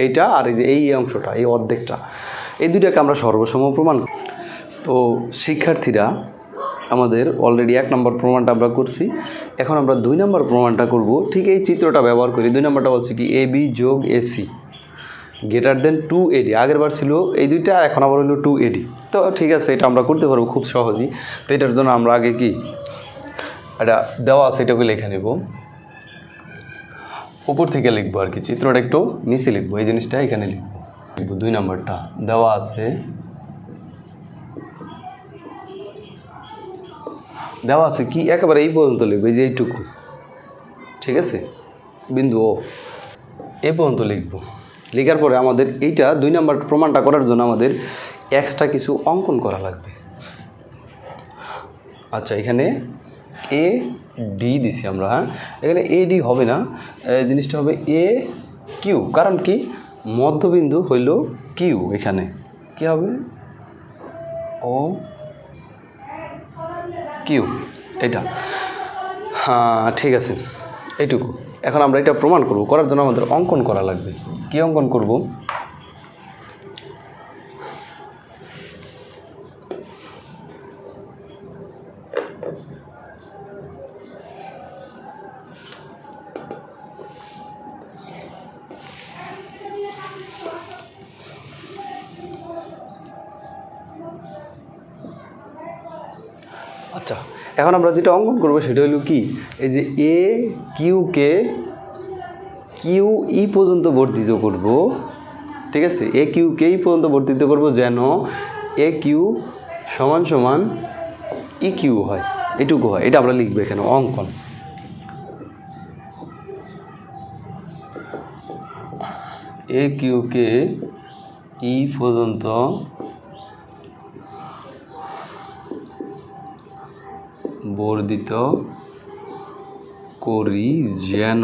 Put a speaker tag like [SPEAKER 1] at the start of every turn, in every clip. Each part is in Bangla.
[SPEAKER 1] এইটা আর এই যে এই অংশটা, এই অর্ধেকটা, এই দুইটাকে আমরা সর্বসম প্রমাণ। তো শিক্ষার্থীরা, আমাদের অলরেডি 1 নম্বর প্রমাণটা আমরা করছি। এখন আমরা 2 নম্বর প্রমাণটা করব। ঠিক এই চিত্রটা ব্যবহার করি। 2 নম্বরটা বলছে কি AB যোগ AC গ্রেটার দেন 2AD। আগের বার ছিল এই দুইটা, আর এখন আবার হলো 2AD। তো ঠিক আছে, এটা আমরা করতে পারবো খুব সহজেই। তো এটার জন্য আমরা আগে কি এটা দেওয়া আছে এটাকে লিখে নেব, উপর থেকে লিখবো আর কি, চিত্রটা একটু নিচে লিখবো, এই জিনিসটা এখানে লিখবো। 2 নম্বরটা দেওয়া আছে, কি একেবারে এই পর্যন্ত লিখবো, এই যে এইটুকু, ঠিক আছে, বিন্দু ও এই পর্যন্ত লিখবো। লেখার পরে আমাদের এইটা 2 নম্বর প্রমাণটা করার জন্য আমাদের এক্সট্রা কিছু অঙ্কন করা লাগবে। আচ্ছা, এখানে AD দিছি আমরা, হ্যাঁ, এখানে AD হবে না, জিনিসটা হবে AQ। কারণ কি, মধ্যবিন্দু হইল Q, এখানে কি হবে OQ, এটা। হ্যাঁ, ঠিক আছে, এইটুকু। এখন আমরা এটা প্রমাণ করব, করার জন্য আমাদের অঙ্কন করা লাগবে। কি অঙ্কন করব? আচ্ছা, এখন আমরা যেটা অঙ্কন করবো সেটা হলো কি, এই যে AQকে QE পর্যন্ত বর্ধিত করব, ঠিক আছে, AQকে এই পর্যন্ত বর্ধিত করব যেন AQ সমান সমান EQ হয়, এটুকু হয়। এটা আমরা লিখবো এখানে অঙ্কন। AQকে E পর্যন্ত বর্ধিত করি যেন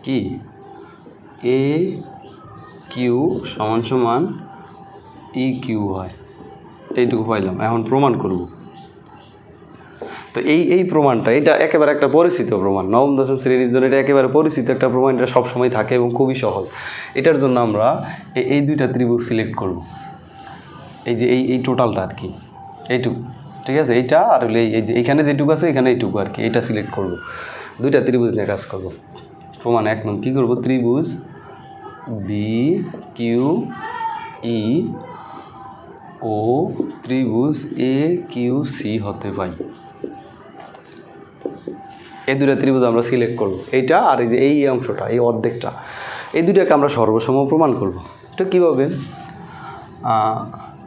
[SPEAKER 1] কি AQ সমান সমান EQ হয়, এইটুকু পাইলাম। এখন প্রমাণ করব। তো এই প্রমাণটা, এটা একেবারে একটা পরিচিত প্রমাণ, নবম দশম শ্রেণীর জন্য এটা একেবারে পরিচিত একটা প্রমাণ। এটা সবসময় থাকে এবং খুবই সহজ। এটার জন্য আমরা এই দুইটা ত্রিভুজ সিলেক্ট করব, এই যে এই টোটালটা আর কি, এইটুকু, ঠিক আছে, এইটা আর হলে এই যে এইখানে যেটুকু আছে এখানে এইটুকু আর কি, এটা সিলেক্ট করব। দুইটা ত্রিভুজ নিয়ে কাজ করব। প্রমাণ 1 নং কী করব, ত্রিভুজ BQE ও ত্রিভুজ AQC হতে পাই। এই দুইটা ত্রিভুজ আমরা সিলেক্ট করব, এইটা আর এই যে এই অংশটা, এই অর্ধেকটা, এই দুইটাকে আমরা সর্বসম প্রমাণ করব। তো কীভাবে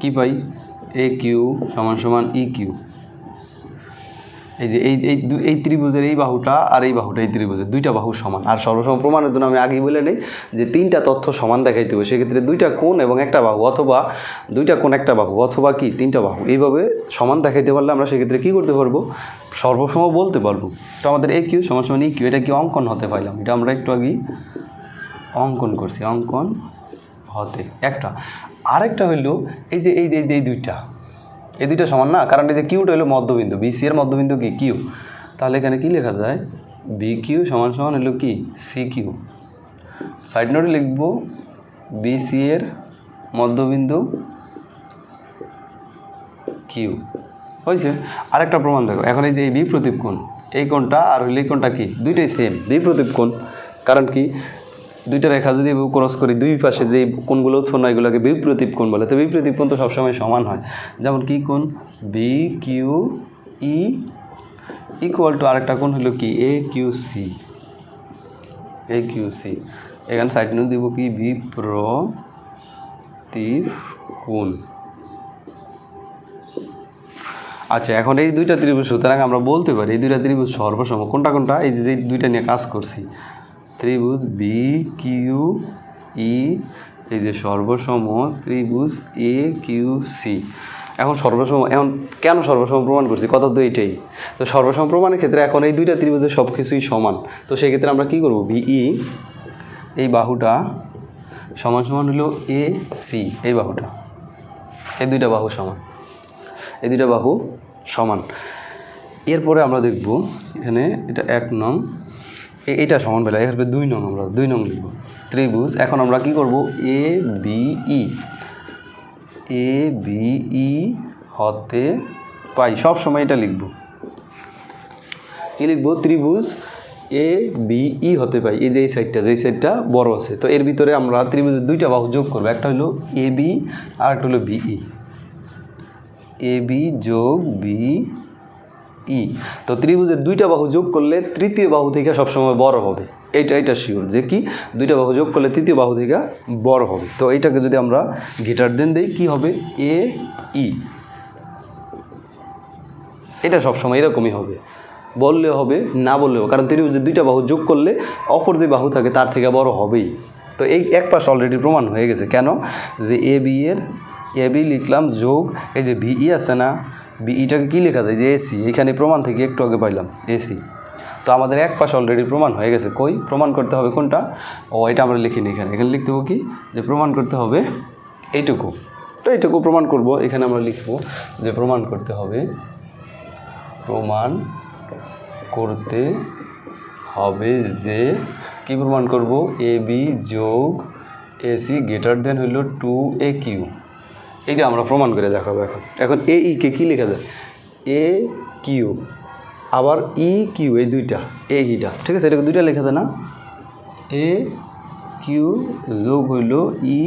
[SPEAKER 1] কি পাই, AQ সমান সমান EQ। এই যে এই ত্রিভুজের এই বাহুটা আর এই বাহুটা, এই ত্রিভুজের দুইটা বাহু সমান। আর সর্বসম প্রমাণের জন্য আমি আগেই বলে নেই যে 3টা তথ্য সমান দেখাইতে হবে। সেক্ষেত্রে 2টা কোণ এবং একটা বাহু, অথবা 2টা কোণ একটা বাহু, অথবা কি 3টা বাহু, এইভাবে সমান দেখাইতে পারলে আমরা সেক্ষেত্রে কী করতে পারবো, সর্বসম বলতে পারবো। তো আমাদের AQ সমান সমান EQ, এটা কি অঙ্কন হতে পাইলাম। এটা আমরা একটু আগেই অঙ্কন করছি, অঙ্কন হতে একটা। আরেকটা হইল এই যে এই দুইটা সমান না, কারণ এই যে কিউটা হলো মধ্যবিন্দু, BC এর মধ্যবিন্দু কি কিউ। তাহলে এখানে কি লেখা যায়, BQ সমান সমান হলো কি CQ। সাইড নোটে লিখব BC এর মধ্যবিন্দু কিউ। হয়েছে। আরেকটা প্রমাণ দেখো, এখন এই যে এই বিপ্রতীপ কোণ, এই কোণটা আর হইলে এই কোণটা কি, দুইটাই সেম বিপ্রতীপ কোণ। কারণ কি, দুইটা রেখা যদি ক্রস করি, দুই পাশে যে কোণগুলো উৎপন্ন হয় এগুলোকে বিপ্রতীপ কোণ বলে। তো বিপ্রতীপ কোণ তো সবসময় সমান হয়। যেমন কি কোণ, BQE ইকুয়াল টু আরেকটা কোণ হলো কি AQC। এখানে সাইড নোট দিব কি বিপ্রতীপ কোণ। আচ্ছা, এখন এই দুইটা ত্রিভুজ, সুতরাং আমরা বলতে পারি এই দুইটা ত্রিভুজ সর্বসম। কোনটা কোনটা, এই যে দুইটা নিয়ে কাজ করছি, ত্রিভুজ BQE, এই যে সর্বসম ত্রিভুজ AQC। এখন সর্বসম, এখন কেন সর্বসম প্রমাণ করছি, কথা তো এইটাই। তো সর্বসম প্রমাণের ক্ষেত্রে এখন এই দুইটা ত্রিভুজের সব কিছুই সমান। তো সেই ক্ষেত্রে আমরা কী করব, BE এই বাহুটা সমান সমান হলো AC, এই বাহুটা, এই দুইটা বাহু সমান, এই দুইটা বাহু সমান। এরপরে আমরা দেখব এখানে এটা 1 নং, এইটা সমান বেলা, এখানে 2 নং, আমরা 2 নং লিখব। ত্রিভুজ। এখন আমরা কি করব, এ বি ই হতে পাই, সব সময় এটা লিখব। কি লিখব, ত্রিভুজ এ বি ই হতে পাই। এই যে এই সাইডটা, যেই সাইডটা বড় আছে, তো এর ভিতরে আমরা ত্রিভুজের দুইটা বাহু যোগ করবো, একটা হলো এ বি আর একটা হলো বিই। এ বি যোগ বিই। তো ত্রিভুজের দুইটা বাহু যোগ করলে তৃতীয় বাহু থেকে সবসময় বড় হবে, এটা শিওর যে কি দুইটা বাহু যোগ করলে তৃতীয় বাহু থেকে বড় হবে। তো এইটাকে যদি আমরা গ্রেটার দেন দিই, কি হবে, এ ই। এটা সবসময় এরকমই হবে, বললে হবে না বললেও, কারণ ত্রিভুজের দুইটা বাহু যোগ করলে অপর যে বাহু থাকে তার থেকে বড় হবেই। তো এই এক পাশ অলরেডি প্রমাণ হয়ে গেছে। কেন, যে এ বি লিখলাম যোগ এই যে বিই আছে না, বিইটাকে কী লেখা যায়, যে এসি। এখানে প্রমাণ থেকে একটু আগে পাইলাম এসি। তো আমাদের এক পাশ অলরেডি প্রমাণ হয়ে গেছে। কই প্রমাণ করতে হবে কোনটা, এটা আমরা লিখিনি, এখানে লিখতে হবে কি, যে প্রমাণ করতে হবে এইটুকু। তো এইটুকু প্রমাণ করব, এখানে আমরা লিখব যে প্রমাণ করতে হবে যে কি প্রমাণ করব, এ বি যোগ এসি গ্রেটার দেন হইল 2AQ। এইটা আমরা প্রমাণ করে দেখাবো। এখন এ ইকে কী লেখা যায়, এ কিউ আবার ই কিউ, এই দুইটা এইটা, ঠিক আছে, এটাকে দুইটা লেখা যায় না, এ কিউ যোগ হইল ই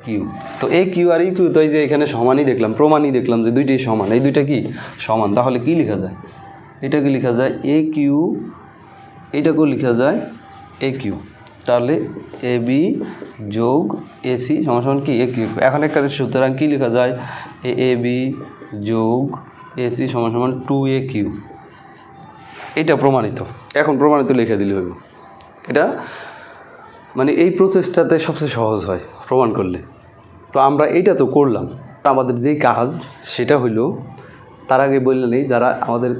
[SPEAKER 1] কিউ। তো এ কিউ আর ই কিউ তো এই যে এখানে সমানই দেখলাম, প্রমাণই দেখলাম যে দুইটাই সমান, এই দুইটা কি সমান। তাহলে কি লেখা যায়, এটাকে লেখা যায় এ কিউ, এইটাকেও লেখা যায় এ কিউ। তাহলে এ বি যোগ এসি সমান কি এ কিউ। এখন একটা সুতরাং কী লেখা যায়, এ বি যোগ এসি সমান 2AQ। এটা প্রমাণিত। এখন প্রমাণিত লিখে দিলে হইব। এটা মানে এই প্রসেসটাতে সবচেয়ে সহজ হয় প্রমাণ করলে। তো আমরা এইটা তো করলাম, আমাদের যেই কাজ সেটা হইলো, তার আগে বললে নেই, যারা আমাদের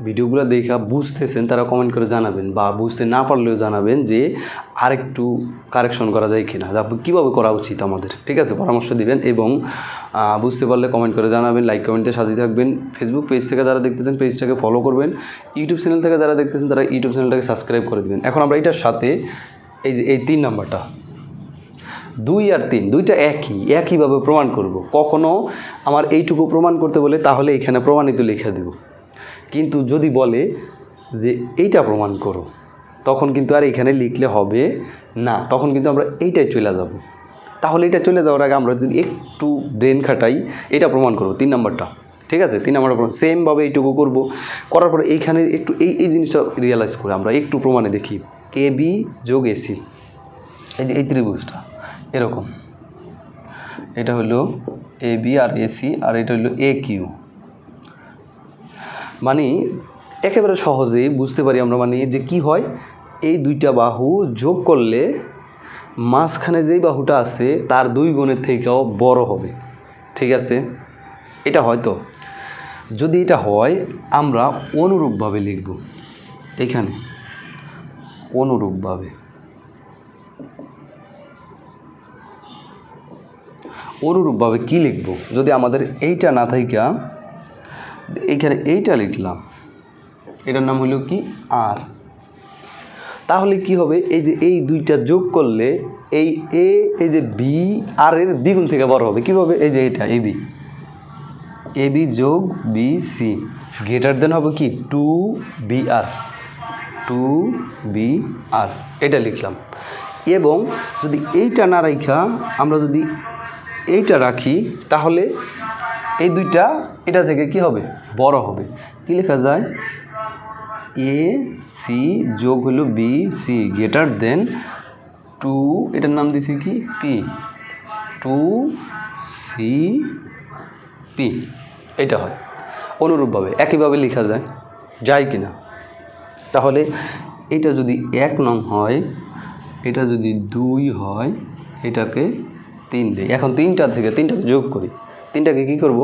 [SPEAKER 1] ভিডিওগুলো দেখা বুঝতেছেন তারা কমেন্ট করে জানাবেন, বা বুঝতে না পারলেও জানাবেন যে আরেকটু কারেকশন করা যায় কিনা, কীভাবে করা উচিত আমাদের, ঠিক আছে, পরামর্শ দিবেন। এবং বুঝতে পারলে কমেন্ট করে জানাবেন, লাইক কমেন্টের সাথে থাকবেন। ফেসবুক পেজ থেকে যারা দেখতেছেন পেজটাকে ফলো করবেন, ইউটিউব চ্যানেল থেকে যারা দেখতেছেন তারা ইউটিউব চ্যানেলটাকে সাবস্ক্রাইব করে দেবেন। এখন আমরা এটার সাথে এই 3 নাম্বারটা 2 আর 3 দুইটা একইভাবে প্রমাণ করব। কখনো আমার এইটুকু প্রমাণ করতে বলে তাহলে এখানে প্রমাণিত লিখে দেব, কিন্তু যদি বলে যে এইটা প্রমাণ করো, তখন কিন্তু আর এখানে লিখলে হবে না, তখন কিন্তু আমরা এইটাই চলে যাব। তাহলে এটা চলে যাওয়ার আগে আমরা যদি একটু ব্রেন খাটাই, এটা প্রমাণ করব 3 নাম্বারটা, ঠিক আছে। 3 নাম্বারটা প্রমাণ সেমভাবে এইটুকু করব, করার পরে এইখানে একটু এই জিনিসটা রিয়েলাইজ করে আমরা একটু প্রমাণে দেখি, এ বি যোগ এসি, এই যে এই ত্রিভুজটা এরকম, এটা হলো এ বি আর এসি, আর এটা হলো এ কিউ। মানে একেবারে সহজেই বুঝতে পারি আমরা, মানে যে কি হয়, এই দুইটা বাহু যোগ করলে মাঝখানে যেই বাহুটা আছে তার 2 গুণের থেকেও বড় হবে, ঠিক আছে। এটা হয়তো যদি এটা হয় আমরা অনুরূপভাবে লিখব, এখানে অনুরূপভাবে কি লিখব, যদি আমাদের এইটা না থাইকা এইখানে এইটা লিখলাম, এটার নাম হলো কি আর, তাহলে কি হবে, এই যে এই দুইটা যোগ করলে এই যে বি আর এর দ্বিগুণ থেকে বড় হবে। কীভাবে, এই যে এটা এ বি যোগ বি সি গ্রেটার দেন হবে কি 2BR, এটা লিখলাম। এবং যদি এইটা না রাখা আমরা যদি এইটা রাখি, তাহলে এই দুইটা এটা থেকে কি হবে, বড় হবে। কি লেখা যায়, এ সি যোগ হলো বি সি গ্রেটার দেন 2, এটার নাম দিছি কি পি, 2CP। এটা হয় অনুরূপভাবে, একইভাবে লেখা যায় কি না। তাহলে এটা যদি 1 নং হয়, এটা যদি 2 হয়, এটাকে 3 দিই। এখন 3টা থেকে 3টাকে যোগ করি, 3টাকে কী করব,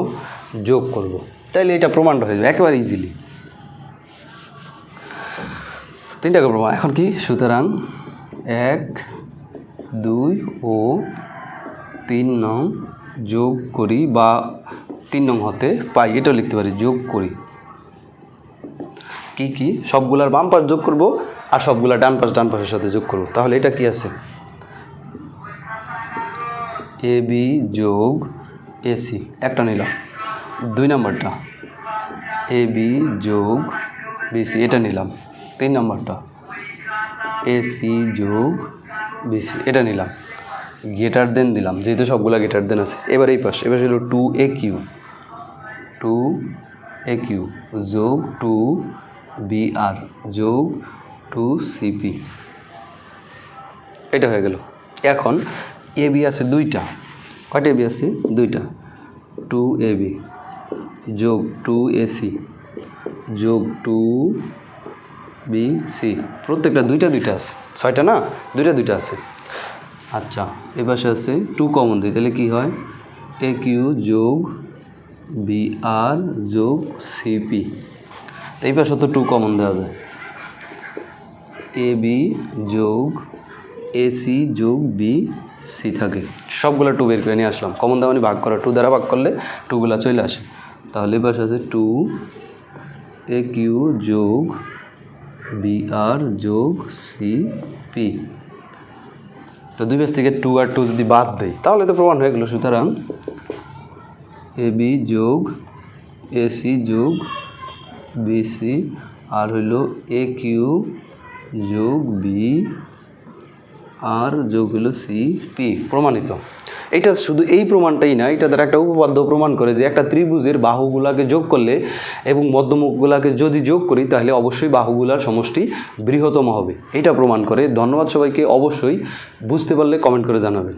[SPEAKER 1] যোগ করব। তাইলে এটা প্রমাণটা হয়ে যাবে একেবারে ইজিলি, 3টাকে প্রমাণ। এখন কি, সুতরাং 1, 2 ও 3 নং যোগ করি, বা 3 নং হতে পাই, এটাও লিখতে পারি, যোগ করি। কি সবগুলার বাম পাশ যোগ করব আর সবগুলা ডান পাশের সাথে যোগ করব। তাহলে এটা কি আছে, এ বি যোগ এসি একটা নিলাম। 2 নম্বরটা এ বি যোগ বিসি এটা নিলাম। 3 নম্বরটা এসি যোগ বিসি এটা নিলাম। গ্রেটার দেন দিলাম, যেহেতু সবগুলো গ্রেটার দেন আছে। এবার এই পাশে হলো 2AQ যোগ 2BR যোগ 2CP এটা হয়ে গেল। এখন এবি আছে দুইটা, কয়টা এবি আছে? দুইটা। 2AB যোগ 2AC যোগ 2BC প্রত্যেকটা দুইটা দুইটা আছে, 6টা না, দুইটা আছে। আচ্ছা এ পাশে আছে 2 কমন দিই, তাহলে কী হয়? AQ যোগ BR যোগ CP। তো এই পাশে তো 2 কমন দেওয়া যায়। AB যোগ AC যোগ BC থাকে, সবগুলো 2 বের করে নিয়ে আসলাম। কমন দেওয়া মানে ভাগ করা, 2 দ্বারা ভাগ করলে 2গুলো চলে আসে। তাহলে এ পাশে আছে 2AQ যোগ BR যোগ CP। তো দুই পাশ থেকে 2 আর 2 যদি বাদ দেই তাহলে তো প্রমাণ হয়ে গেল। সুতরাং AB যোগ AC যোগ BC আর হইল AQ যোগ BR যোগ হইল CP প্রমাণিত। এটা শুধু এই প্রমাণটাই না, এটা দ্বারা একটা উপপাদ্য প্রমাণ করে যে একটা ত্রিভুজের বাহুগুলাকে যোগ করলে এবং মধ্যমুখগুলাকে যদি যোগ করি তাহলে অবশ্যই বাহুগুলার সমষ্টি বৃহত্তম হবে, এটা প্রমাণ করে। ধন্যবাদ সবাইকে, অবশ্যই বুঝতে পারলে কমেন্ট করে জানাবেন।